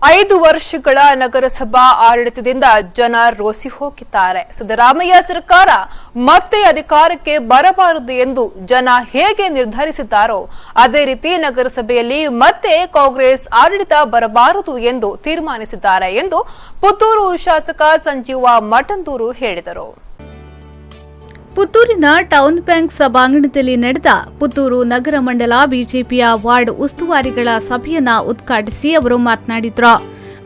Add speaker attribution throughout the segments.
Speaker 1: 5 ವರ್ಷಗಳ ನಗರಸಭಾ ಆಡಳಿತದಿಂದ ಜನ ರೋಸಿ ಹೋಗಿದ್ದಾರೆ. ಸಿದ್ದರಾಮಯ್ಯ ಸರ್ಕಾರ ಮತ್ತೆ ಅಧಿಕಾರಕ್ಕೆ ಬರಬಾರದು ಎಂದು ಜನ ಹೇಗೆ ನಿರ್ಧರಿಸಿದ್ದಾರೋ ಅದೇ ರೀತಿ ನಗರಸಭೆಯಲ್ಲಿ ಮತ್ತೆ ಕಾಂಗ್ರೆಸ್ ಆಡಳಿತ ಬರಬಾರದು ಎಂದು ತೀರ್ಮಾನಿಸಿದ್ದಾರೆ ಎಂದು ಪುತ್ತೂರು ಶಾಸಕ ಸಂಜೀವ ಮಠಂದೂರು ಹೇಳಿದರು.
Speaker 2: ಪುತ್ತೂರಿನ ಟೌನ್ ಬ್ಯಾಂಕ್ ಸಭಾಂಗಣದಲ್ಲಿ ನಡೆದ ಪುತ್ತೂರು ನಗರ ಮಂಡಲ ಬಿಜೆಪಿಯ ವಾರ್ಡ್ ಉಸ್ತುವಾರಿಗಳ ಸಭೆಯನ್ನ ಉದ್ಘಾಟಿಸಿ ಅವರು ಮಾತನಾಡಿದರು.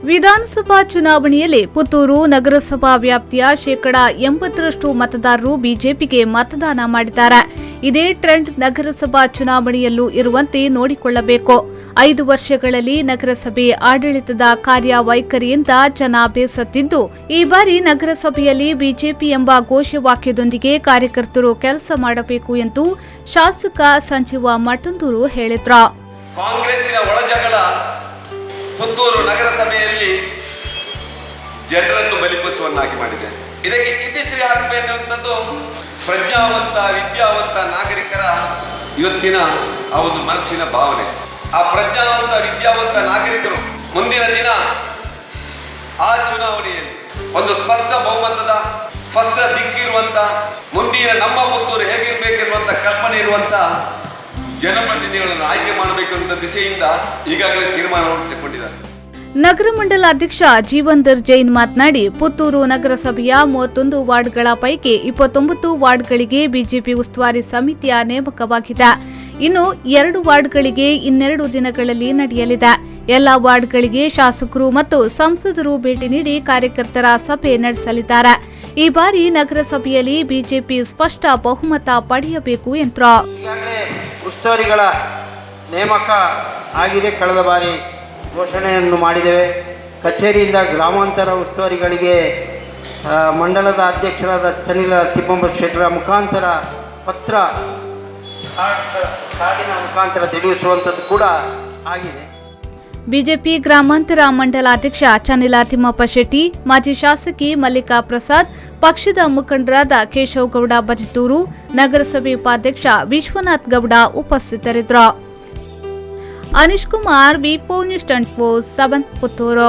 Speaker 2: ವಿಧಾನಸಭಾ ಚುನಾವಣೆಯಲ್ಲಿ ಪುತ್ತೂರು ನಗರಸಭಾ ವ್ಯಾಪ್ತಿಯ 80% ಮತದಾರರು ಬಿಜೆಪಿಗೆ ಮತದಾನ ಮಾಡಿದ್ದಾರೆ. ಇದೇ ಟ್ರೆಂಡ್ ನಗರಸಭಾ ಚುನಾವಣೆಯಲ್ಲೂ ಇರುವಂತೆ ನೋಡಿಕೊಳ್ಳಬೇಕು. 5 ವರ್ಷಗಳಲ್ಲಿ ನಗರಸಭೆ ಆಡಳಿತದ ಕಾರ್ಯವೈಖರಿಯಿಂದ ಜನ ಬೇಸತ್ತಿದ್ದು, ಈ ಬಾರಿ ನಗರಸಭೆಯಲ್ಲಿ ಬಿಜೆಪಿ ಎಂಬ ಘೋಷವಾಕ್ಯದೊಂದಿಗೆ ಕಾರ್ಯಕರ್ತರು ಕೆಲಸ ಮಾಡಬೇಕು ಎಂದು ಶಾಸಕ ಸಂಜೀವ ಮಠಂದೂರು ಹೇಳಿದರು.
Speaker 3: ಕಾಂಗ್ರೆಸ್ಸಿನ ಒಳಜಗಳ ಪುತ್ತೂರು ನಗರಸಭೆಯಲ್ಲಿ ಜನರನ್ನು ಬಲಿಪಶುವನ್ನಾಗಿ ಮಾಡಿದೆ. ಇದಕ್ಕೆ ಇತಿಶ್ರೀ ಹಾಕಬೇಕಂತದ್ದು ಪ್ರಜ್ಞಾವಂತ ವಿದ್ಯಾವಂತ ನಾಗರಿಕರ ಇವತ್ತಿನ ಆ ಒಂದು ಮನಸ್ಸಿನ ಭಾವನೆ. ಆ ಪ್ರಜ್ಞಾವಂತ ವಿದ್ಯಾವಂತ ನಾಗರಿಕರು ಮುಂದಿನ ದಿನ ಆ ಚುನಾವಣೆಯಲ್ಲಿ ಒಂದು ಸ್ಪಷ್ಟ ಬಹುಮತದ ಸ್ಪಷ್ಟ ದಿಕ್ಕಿರುವಂತ ಮುಂದಿನ ನಮ್ಮ ಪುತ್ತೂರು ಹೇಗಿರ್ಬೇಕಿರುವಂತ ಕಲ್ಪನೆ ಇರುವಂತ ಜನಪ್ರತಿನಿಧಿಗಳನ್ನು ಆಯ್ಕೆ ಮಾಡಬೇಕಂತ ದಿಸೆಯಿಂದ ಈಗಾಗಲೇ ತೀರ್ಮಾನವನ್ನು ತೆಗೆದುಕೊಂಡಿದ್ದಾರೆ.
Speaker 2: ನಗರ ಮಂಡಲ ಅಧ್ಯಕ್ಷ ಜೀವನ್ದರ್ ಜೈನ್ ಮಾತನಾಡಿ, ಪುತ್ತೂರು ನಗರಸಭೆಯ 31 ವಾರ್ಡ್ಗಳ ಪೈಕಿ 29 ವಾರ್ಡ್ಗಳಿಗೆ ಬಿಜೆಪಿ ಉಸ್ತುವಾರಿ ಸಮಿತಿಯ ನೇಮಕವಾಗಿದೆ. ಇನ್ನು 2 ವಾರ್ಡ್ಗಳಿಗೆ ಇನ್ನೆರಡು ದಿನಗಳಲ್ಲಿ ನಡೆಯಲಿದೆ. ಎಲ್ಲಾ ವಾರ್ಡ್ಗಳಿಗೆ ಶಾಸಕರು ಮತ್ತು ಸಂಸದರು ಭೇಟಿ ನೀಡಿ ಕಾರ್ಯಕರ್ತರ ಸಭೆ ನಡೆಸಲಿದ್ದಾರೆ. ಈ ಬಾರಿ ನಗರಸಭೆಯಲ್ಲಿ ಬಿಜೆಪಿ ಸ್ಪಷ್ಟ ಬಹುಮತ ಪಡೆಯಬೇಕು ಎಂದರು.
Speaker 4: ಉಸ್ತುವಾರಿಗಳ ನೇಮಕ ಆಗಿದೆ. ಕಳೆದ ಬಾರಿ ಘೋಷಣೆಯನ್ನು ಮಾಡಿದ್ದೇವೆ. ಕಚೇರಿಯಿಂದ ಗ್ರಾಮಾಂತರ ಉಸ್ತುವಾರಿಗಳಿಗೆ ಮಂಡಲದ ಅಧ್ಯಕ್ಷರಾದ ಚನಿಲ ತಿಪ್ಪಂಬ ಶೆಟ್ಟರ ಮುಖಾಂತರ ಪತ್ರ ಕಾಡಿನ ಮುಖಾಂತರ ತಿಳಿಸುವಂಥದ್ದು ಕೂಡ ಆಗಿದೆ.
Speaker 2: ಬಿಜೆಪಿ ಗ್ರಾಮಾಂತರ ಮಂಡಲ ಅಧ್ಯಕ್ಷ ಚನಿಲ ತಿಮ್ಮಪ್ಪ ಶೆಟ್ಟಿ, ಮಾಜಿ ಶಾಸಕಿ ಮಲ್ಲಿಕಾ ಪ್ರಸಾದ್, ಪಕ್ಷದ ಮುಖಂಡರಾದ ಕೇಶವ್ ಗೌಡ ಬಜತೂರು, ನಗರಸಭೆ ಉಪಾಧ್ಯಕ್ಷ ವಿಶ್ವನಾಥ್ ಗೌಡ ಉಪಸ್ಥಿತರಿದ್ದರು. ಅನೀಶ್ ಕುಮಾರ್, ವಿ4 ನ್ಯೂಸ್ 24/7 ಪುತ್ತೂರು.